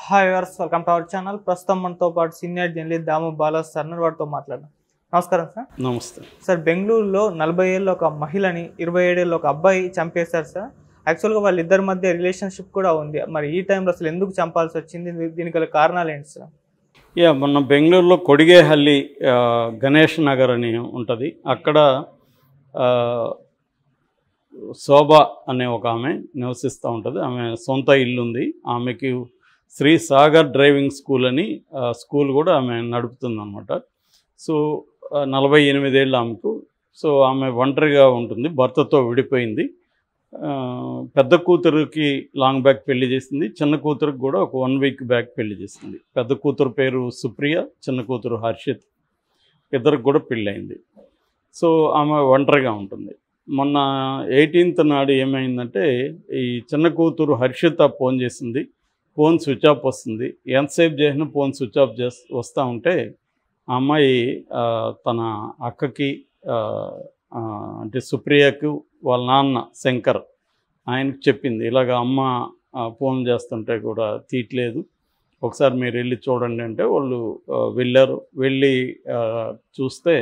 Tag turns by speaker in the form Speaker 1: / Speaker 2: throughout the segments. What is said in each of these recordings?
Speaker 1: Hi viewers, welcome to our channel. ప్రస్తుతం మనతో పాటు సీనియర్ జర్నలిస్ట్ దాము బాలా సార్ వారితో మాట్లాడదాం. నమస్కారం సార్.
Speaker 2: నమస్తే
Speaker 1: సార్, బెంగళూరులో 40 ఏళ్ళ ఒక మహిళని 27 ఏళ్ళ ఒక అబ్బాయి చంపేశారు సార్. యాక్చువల్గా వాళ్ళిద్దరి మధ్య రిలేషన్షిప్ కూడా ఉంది. మరి ఈ టైంలో అసలు ఎందుకు చంపాల్సి వచ్చింది? దీనికి గల కారణాలు ఏంటి సార్?
Speaker 2: మొన్న బెంగళూరులో కొడిగేహల్లి గణేష్ నగర్ అని ఉంటుంది. అక్కడ శోభ అనే ఒక ఆమె నివసిస్తూ ఉంటుంది. ఆమె సొంత ఇల్లు ఉంది. ఆమెకి శ్రీ సాగర్ డ్రైవింగ్ స్కూల్ అని స్కూల్ కూడా ఆమె నడుపుతుంది అనమాట. సో 48 ఏళ్ళు ఆమెకు. సో ఆమె ఒంటరిగా ఉంటుంది, భర్తతో విడిపోయింది. పెద్ద కూతురుకి లాంగ్ బ్యాక్ పెళ్లి చేసింది, చిన్న కూతురికి కూడా ఒక 1 వీక్ బ్యాక్ పెళ్లి చేసింది. పెద్ద కూతురు పేరు సుప్రియ, చిన్న కూతురు హర్షిత్. ఇద్దరికి కూడా పెళ్ళయింది. సో ఆమె ఒంటరిగా ఉంటుంది. మొన్న 18th నాడు ఏమైందంటే, ఈ చిన్న కూతురు హర్షిత ఫోన్ చేసింది. ఫోన్ స్విచ్ ఆఫ్ వస్తుంది. ఎంతసేపు చేసినా ఫోన్ స్విచ్ ఆఫ్ వస్తూ ఉంటే ఆ అమ్మాయి తన అక్కకి అంటే సుప్రియకు వాళ్ళ నాన్న శంకర్ ఆయనకు చెప్పింది, ఇలాగ అమ్మ ఫోన్ చేస్తుంటే కూడా తీయట్లేదు, ఒకసారి మీరు వెళ్ళి చూడండి అంటే వాళ్ళు వెళ్ళారు. వెళ్ళి చూస్తే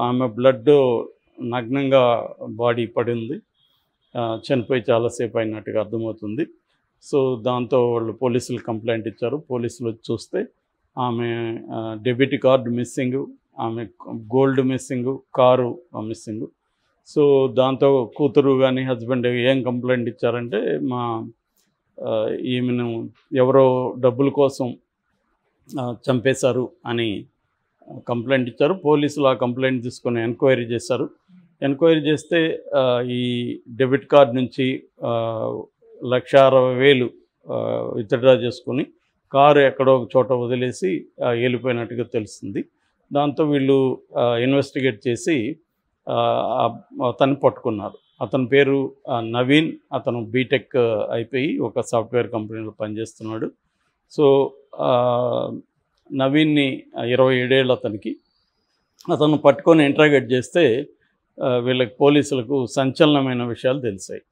Speaker 2: ఆమె బ్లడ్ నగ్నంగా బాడీ పడింది, చనిపోయి చాలాసేపు అయినట్టుగా అర్థమవుతుంది. సో దాంతో వాళ్ళు పోలీసులు కంప్లైంట్ ఇచ్చారు. పోలీసులు వచ్చి చూస్తే ఆమె డెబిట్ కార్డు మిస్సింగ్, ఆమె gold missing, car missing. So దాంతో కూతురు కానీ హస్బెండ్ ఏం కంప్లైంట్ ఇచ్చారంటే, ఈమెను ఎవరో డబ్బుల కోసం చంపేశారు అని కంప్లైంట్ ఇచ్చారు. పోలీసులు ఆ కంప్లైంట్ తీసుకొని ఎంక్వైరీ చేశారు. ఎంక్వైరీ చేస్తే ఈ డెబిట్ కార్డు నుంచి 1,60,000 విత్డ్రా చేసుకుని కారు ఎక్కడో ఒక చోట వదిలేసి వెళ్ళిపోయినట్టుగా తెలుస్తుంది. దాంతో వీళ్ళు ఇన్వెస్టిగేట్ చేసి అతన్ని పట్టుకున్నారు. అతని పేరు నవీన్. అతను బీటెక్ అయిపోయి ఒక సాఫ్ట్వేర్ కంపెనీలో పనిచేస్తున్నాడు. సో నవీన్ని 27 ఏళ్ళు అతనికి. అతను పట్టుకొని ఇంట్రాగేట్ చేస్తే వీళ్ళకి పోలీసులకు సంచలనమైన విషయాలు తెలిసాయి.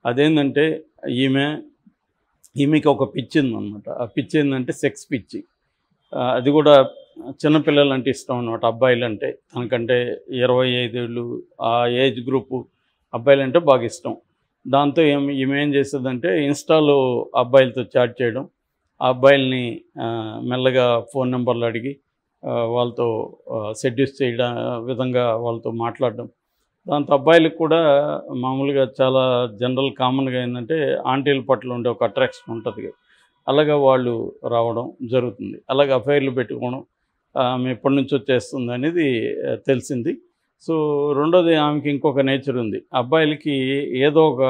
Speaker 2: అదేంటంటే ఈమెకి ఒక పిచ్చి ఉందన్నమాట. ఆ పిచ్చి ఏంటంటే సెక్స్ పిచ్చి. అది కూడా చిన్నపిల్లలంటే ఇష్టం అన్నమాట, అబ్బాయిలంటే. తనకంటే 25 ఏళ్ళు ఆ ఏజ్ గ్రూపు అబ్బాయిలంటే బాగా ఇష్టం. దాంతో ఈమె ఏం చేసేదంటే, ఇన్స్టాలో అబ్బాయిలతో చాట్ చేయడం, ఆ అబ్బాయిల్ని మెల్లగా ఫోన్ నెంబర్లు అడిగి వాళ్ళతో సెడ్యూస్ చేయడం విధంగా వాళ్ళతో మాట్లాడడం. దాంతో అబ్బాయిలకు కూడా మామూలుగా చాలా జనరల్ కామన్గా ఏంటంటే ఆంటీల పట్ల ఉండే ఒక అట్రాక్షన్ ఉంటుంది. అలాగా వాళ్ళు రావడం జరుగుతుంది. అలాగే అఫైర్లు పెట్టుకోవడం ఆమె ఎప్పటి నుంచో చేస్తుంది అనేది తెలిసింది. సో రెండోది, ఆమెకి ఇంకొక నేచర్ ఉంది. అబ్బాయిలకి ఏదో ఒక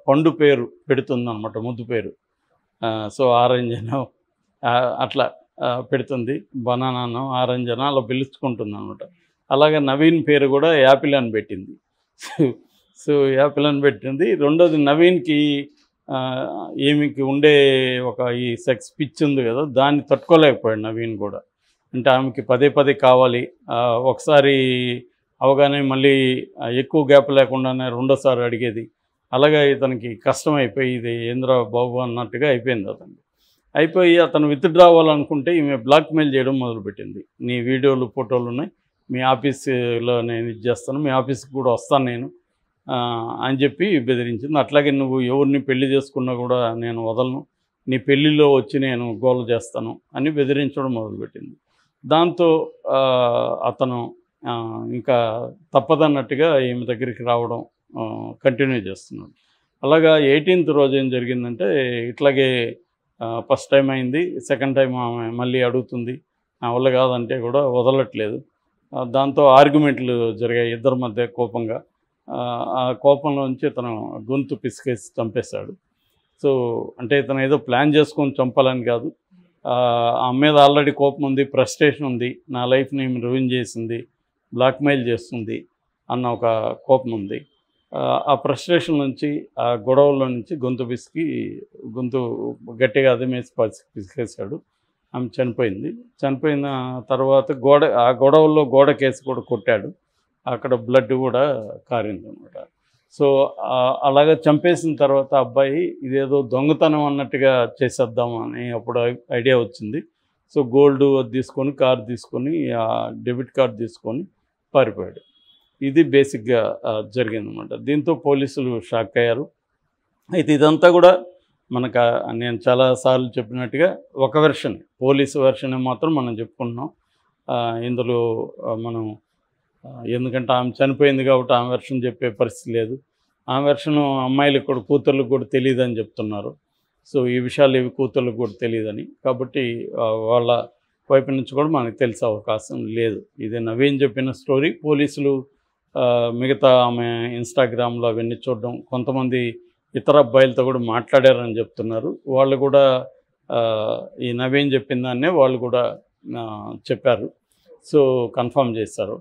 Speaker 2: పండు పేరు పెడుతుంది అనమాట, ముద్దు పేరు. సో ఆరెంజ్ అనో అట్లా పెడుతుంది, బనానానో ఆరెంజ్ అనో అలా పిలుచుకుంటుంది అనమాట. అలాగే నవీన్ పేరు కూడా యాపిల్ అని పెట్టింది. సో యాపిల్ అని పెట్టింది. రెండోది, నవీన్కి ఈమెకి ఉండే ఒక ఈ సెక్స్ పిచ్ ఉంది కదా, దాన్ని తట్టుకోలేకపోయాడు నవీన్ కూడా. అంటే ఆమెకి పదే పదే కావాలి. ఒకసారి అవగానే మళ్ళీ ఎక్కువ గ్యాప్ లేకుండానే రెండోసారి అడిగేది. అలాగే ఇతనికి కష్టమైపోయి ఇది ఏంద్రా బాబు అన్నట్టుగా అయిపోయింది అతనికి. అయిపోయి అతను విత్డ్రా అవ్వాలనుకుంటే ఈమె బ్లాక్మెయిల్ చేయడం మొదలుపెట్టింది. నీ వీడియోలు ఫోటోలు ఉన్నాయి, మీ ఆఫీసులో నేను ఇది చేస్తాను, మీ ఆఫీస్కి కూడా వస్తాను నేను అని చెప్పి బెదిరించింది. అట్లాగే నువ్వు ఎవరిని పెళ్లి చేసుకున్నా కూడా నేను వదలను, నీ పెళ్ళిలో వచ్చి నేను గోల చేస్తాను అని బెదిరించడం మొదలుపెట్టింది. దాంతో అతను ఇంకా తప్పదన్నట్టుగా ఈమె దగ్గరికి రావడం కంటిన్యూ చేస్తున్నాడు. అలాగా 18th రోజు ఏం జరిగిందంటే, ఇట్లాగే ఫస్ట్ టైం అయింది, సెకండ్ టైం ఆమె మళ్ళీ అడుగుతుంది, నా వల్ల కాదంటే కూడా వదలట్లేదు. దాంతో ఆర్గ్యుమెంట్లు జరిగాయి ఇద్దరి మధ్య కోపంగా. ఆ కోపంలోంచి ఇతను గొంతు పిసికేసి చంపేశాడు. సో అంటే ఇతను ఏదో ప్లాన్ చేసుకొని చంపాలని కాదు, ఆమె మీద ఆల్రెడీ కోపం ఉంది, ఫ్రస్ట్రేషన్ ఉంది, నా లైఫ్ని రూయిన్ చేసింది, బ్లాక్మెయిల్ చేస్తుంది అన్న ఒక కోపం ఉంది. ఆ ఫ్రస్ట్రేషన్ నుంచి, ఆ గొడవల్లో నుంచి గొంతు గట్టిగా అదిమేసి పిసికేశాడు. ఆమె చనిపోయింది. చనిపోయిన తర్వాత ఆ గొడవల్లో గోడకేసి కూడా కొట్టాడు. అక్కడ బ్లడ్ కూడా కారింది అనమాట. సో అలాగా చంపేసిన తర్వాత అబ్బాయి ఇదేదో దొంగతనం అన్నట్టుగా చేసేద్దాం అని అప్పుడు ఐడియా వచ్చింది. సో గోల్డ్ తీసుకొని కార్ తీసుకొని డెబిట్ కార్డ్ తీసుకొని పారిపోయాడు. ఇది బేసిక్గా జరిగిందన్నమాట. దీంతో పోలీసులు షాక్ అయ్యారు. అయితే ఇదంతా కూడా మనకు నేను చాలాసార్లు చెప్పినట్టుగా ఒక వెర్షన్, పోలీసు వెర్షన్ మాత్రం మనం చెప్పుకుంటున్నాం. ఇందులో మనం ఎందుకంటే ఆమె చనిపోయింది కాబట్టి ఆమె వెర్షన్ చెప్పే పరిస్థితి లేదు. ఆమె వెర్షన్ అమ్మాయిలకు కూడా, కూతుర్లకు కూడా తెలియదని చెప్తున్నారు. సో ఈ విషయాలు ఇవి కూతుర్లకు కూడా తెలియదని, కాబట్టి వాళ్ళ వైపు నుంచి కూడా మనకు తెలిసే అవకాశం లేదు. ఇది నవీన్ చెప్పిన స్టోరీ. పోలీసులు మిగతా ఆమె ఇన్స్టాగ్రామ్లో అవన్నీ చూడడం, కొంతమంది ఇతర అబ్బాయిలతో కూడా మాట్లాడారని చెప్తున్నారు. వాళ్ళు కూడా ఈ నవీన్ చెప్పిన దాన్నే వాళ్ళు కూడా చెప్పారు. సో కన్ఫర్మ్ చేశారు.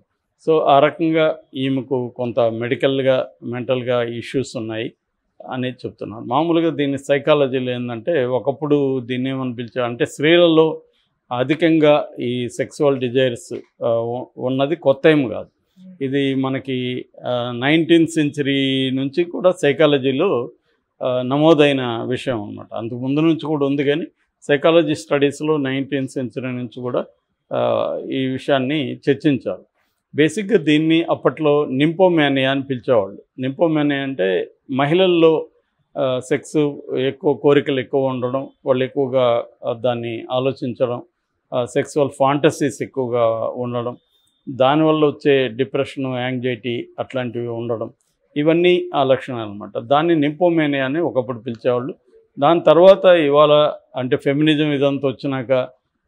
Speaker 2: సో ఆ రకంగా ఈమెకు కొంత మెడికల్గా, మెంటల్గా ఇష్యూస్ ఉన్నాయి అనేది చెప్తున్నారు. మామూలుగా దీన్ని సైకాలజీలో ఏంటంటే, ఒకప్పుడు దీన్ని ఏమని పిలిచారు అంటే, స్త్రీలలో అధికంగా ఈ సెక్సువల్ డిజైర్స్ ఉన్నది కొత్త ఏం కాదు. ఇది మనకి 19th century నుంచి కూడా సైకాలజీలో నమోదైన విషయం అన్నమాట. అంతకు ముందు నుంచి కూడా ఉంది, కానీ సైకాలజీ స్టడీస్లో 19th century నుంచి కూడా ఈ విషయాన్ని చర్చించారు. బేసిక్గా దీన్ని అప్పట్లో నింపోమానియా అని పిలిచేవాళ్ళు. నింపోమానియా అంటే మహిళల్లో సెక్స్ ఎక్కువ, కోరికలు ఎక్కువ ఉండడం, వాళ్ళు ఎక్కువగా దాన్ని ఆలోచించడం, సెక్సువల్ ఫాంటసీస్ ఎక్కువగా ఉండడం, దానివల్ల వచ్చే డిప్రెషను, యాంగ్జైటీ అట్లాంటివి ఉండడం, ఇవన్నీ ఆ లక్షణాలు అనమాట. దాన్ని నింపోమానియా అని ఒకప్పుడు పిలిచేవాళ్ళు. దాని తర్వాత ఇవాళ అంటే ఫెమినిజం ఇదంతా వచ్చినాక,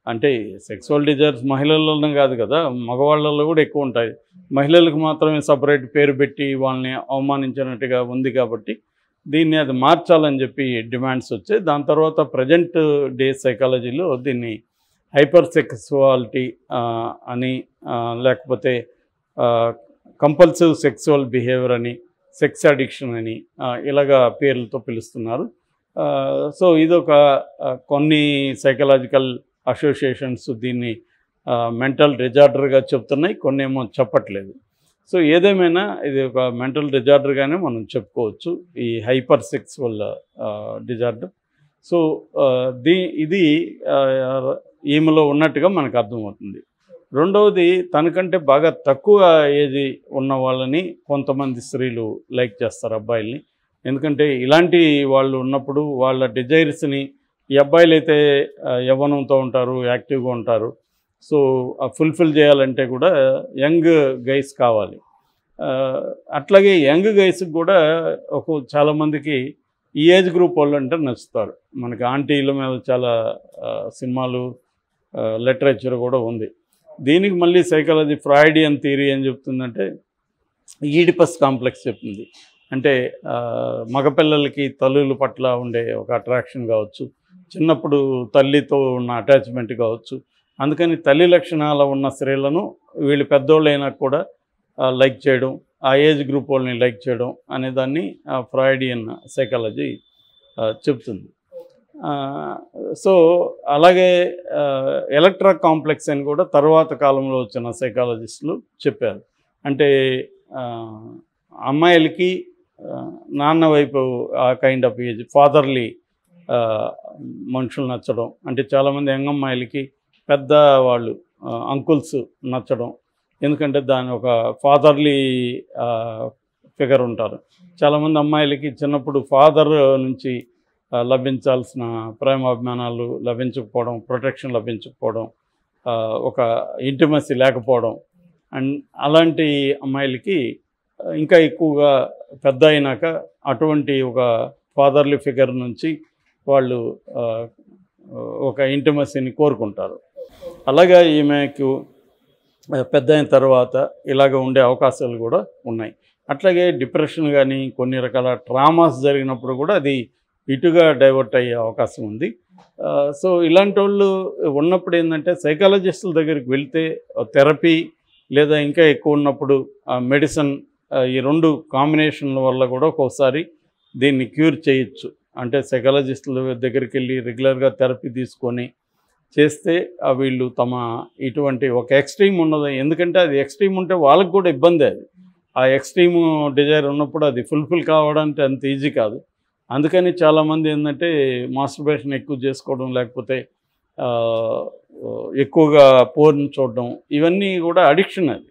Speaker 2: అంటే సెక్సువల్ డిజైర్స్ మహిళల్లోనే కాదు కదా, మగవాళ్ళల్లో కూడా ఎక్కువ ఉంటాయి. మహిళలకు మాత్రమే సపరేట్ పేరు పెట్టి వాళ్ళని అవమానించినట్టుగా ఉంది కాబట్టి దీన్ని అది మార్చాలని చెప్పి డిమాండ్స్ వచ్చాయి. దాని తర్వాత ప్రజెంట్ డే సైకాలజీలో దీన్ని హైపర్ సెక్సువాలిటీ అని, లేకపోతే కంపల్సివ్ సెక్సువల్ బిహేవియర్ అని, సెక్స్ అడిక్షన్ అని ఇలాగా పేర్లతో పిలుస్తున్నారు. సో ఇదొక కొన్ని సైకలాజికల్ అసోసియేషన్స్ దీన్ని మెంటల్ డిజార్డర్గా చెప్తున్నాయి, కొన్ని ఏమో చెప్పట్లేదు. సో ఏదేమైనా ఇది ఒక మెంటల్ డిజార్డర్గానే మనం చెప్పుకోవచ్చు, ఈ హైపర్ సెక్సువల్ డిజార్డర్. సో ఇది ఈమెలో ఉన్నట్టుగా మనకు అర్థమవుతుంది. రెండవది, తనకంటే బాగా తక్కువ ఏజ్ ఉన్న వాళ్ళని కొంతమంది స్త్రీలు లైక్ చేస్తారు, అబ్బాయిల్ని. ఎందుకంటే ఇలాంటి వాళ్ళు ఉన్నప్పుడు వాళ్ళ డిజైర్స్ని, ఈ అబ్బాయిలు అయితే యవ్వనంతో ఉంటారు, యాక్టివ్గా ఉంటారు. సో ఫుల్ఫిల్ చేయాలంటే కూడా యంగ్ గైస్ కావాలి. అట్లాగే యంగ్ గైస్కి కూడా చాలామందికి ఈ ఏజ్ గ్రూప్ వాళ్ళు అంటే నచ్చుతారు. మనకి ఆంటీల మీద చాలా సినిమాలు, లిటరేచర్ కూడా ఉంది. దీనికి మళ్ళీ సైకాలజీ ఫ్రాయిడియన్ థియరీ ఏం చెప్తుందంటే, ఈడిపస్ కాంప్లెక్స్ చెప్తుంది. అంటే మగపిల్లలకి తల్లుల పట్ల ఉండే ఒక అట్రాక్షన్ కావచ్చు, చిన్నప్పుడు తల్లితో ఉన్న అటాచ్మెంట్ కావచ్చు. అందుకని తల్లి లక్షణాలు ఉన్న స్త్రీలను వీళ్ళు పెద్దోళ్ళైనా కూడా లైక్ చేయడం, ఆ ఏజ్ గ్రూప్ వాళ్ళని లైక్ చేయడం అనేదాన్ని ఫ్రాయిడియన్ సైకాలజీ చెప్తుంది. సో అలాగే ఎలక్ట్రా కాంప్లెక్స్ అని కూడా తర్వాత కాలంలో వచ్చిన సైకాలజిస్టులు చెప్పారు. అంటే అమ్మాయిలకి నాన్న వైపు ఆ కైండ్ ఆఫ్ ఏజ్, ఫాదర్లీ మనుషులు నచ్చడం, అంటే చాలామంది యంగ్ అమ్మాయిలకి పెద్దవాళ్ళు అంకుల్స్ నచ్చడం. ఎందుకంటే దాని ఒక ఫాదర్లీ ఫిగర్ ఉంటారు. చాలామంది అమ్మాయిలకి చిన్నప్పుడు ఫాదర్ నుంచి లభించాల్సిన ప్రేమాభిమానాలు లభించకపోవడం, ప్రొటెక్షన్ లభించకపోవడం, ఒక ఇంటిమసీ లేకపోవడం, అండ్ అలాంటి అమ్మాయిలకి ఇంకా ఎక్కువగా పెద్ద అయినాక అటువంటి ఒక ఫాదర్లీ ఫిగర్ నుంచి వాళ్ళు ఒక ఇంటిమసీని కోరుకుంటారు. అలాగా ఈమెకు పెద్ద అయిన తర్వాత ఇలాగ ఉండే అవకాశాలు కూడా ఉన్నాయి. అట్లాగే డిప్రెషన్ కానీ కొన్ని రకాల ట్రామాస్ జరిగినప్పుడు కూడా అది ఇటుగా డైవర్ట్ అయ్యే అవకాశం ఉంది. సో ఇలాంటి వాళ్ళు ఉన్నప్పుడు ఏంటంటే సైకాలజిస్టుల దగ్గరికి వెళ్తే థెరపీ లేదా ఇంకా ఎక్కువ ఉన్నప్పుడు మెడిసిన్, ఈ రెండు కాంబినేషన్ల వల్ల కూడా ఒక్కోసారి దీన్ని క్యూర్ చేయొచ్చు. అంటే సైకాలజిస్టుల దగ్గరికి వెళ్ళి రెగ్యులర్గా థెరపీ తీసుకొని చేస్తే వీళ్ళు తమ ఇటువంటి ఒక ఎక్స్ట్రీమ్ ఉన్నది. ఎందుకంటే అది ఎక్స్ట్రీమ్ ఉంటే వాళ్ళకు కూడా ఇబ్బంది. అది ఆ ఎక్స్ట్రీమ్ డిజైర్ ఉన్నప్పుడు అది ఫుల్ఫిల్ కావడానికి అంత ఈజీ కాదు. అందుకని చాలామంది ఏంటంటే మాస్టర్బేషన్ ఎక్కువ చేసుకోవడం, లేకపోతే ఎక్కువగా పోర్న్ చూడడం, ఇవన్నీ కూడా అడిక్షన్ అది.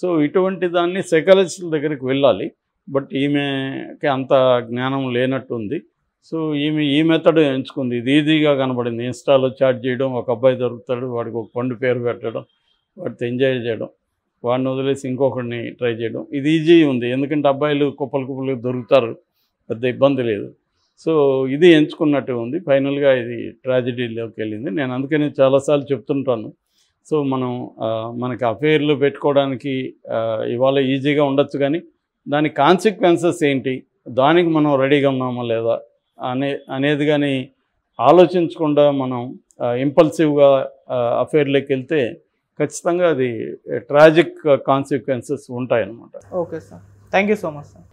Speaker 2: సో ఇటువంటి దాన్ని సైకాలజిస్టుల దగ్గరికి వెళ్ళాలి. బట్ ఈమెకి అంత జ్ఞానం లేనట్టుంది. సో ఈమె ఈ మెథడ్ ఎంచుకుంది. ఇది ఈజీగా కనబడింది. ఇన్స్టాలో చాట్ చేయడం, ఒక అబ్బాయి దొరుకుతాడు, వాడికి ఒక పండు పేరు పెట్టడం, వాడితో ఎంజాయ్ చేయడం, వాడిని వదిలేసి ఇంకొకరిని ట్రై చేయడం, ఇది ఈజీ ఉంది. ఎందుకంటే అబ్బాయిలు కుప్పలు దొరుకుతారు, పెద్ద ఇబ్బంది లేదు. సో ఇది ఎంచుకున్నట్టు ఉంది. ఫైనల్గా ఇది ట్రాజడీలోకి వెళ్ళింది. నేను అందుకని చాలాసార్లు చెప్తుంటాను. సో మనకి అఫేర్లు పెట్టుకోవడానికి ఇవాళ ఈజీగా ఉండొచ్చు, కానీ దాని కాన్సిక్వెన్సెస్ ఏంటి, దానికి మనం రెడీగా ఉన్నామా లేదా అనేది కానీ ఆలోచించకుండా మనం ఇంపల్సివ్గా అఫేర్లోకి వెళ్తే ఖచ్చితంగా అది ట్రాజిక్ కాన్సిక్వెన్సెస్ ఉంటాయన్నమాట.
Speaker 1: Okay sir, thank you so much sir.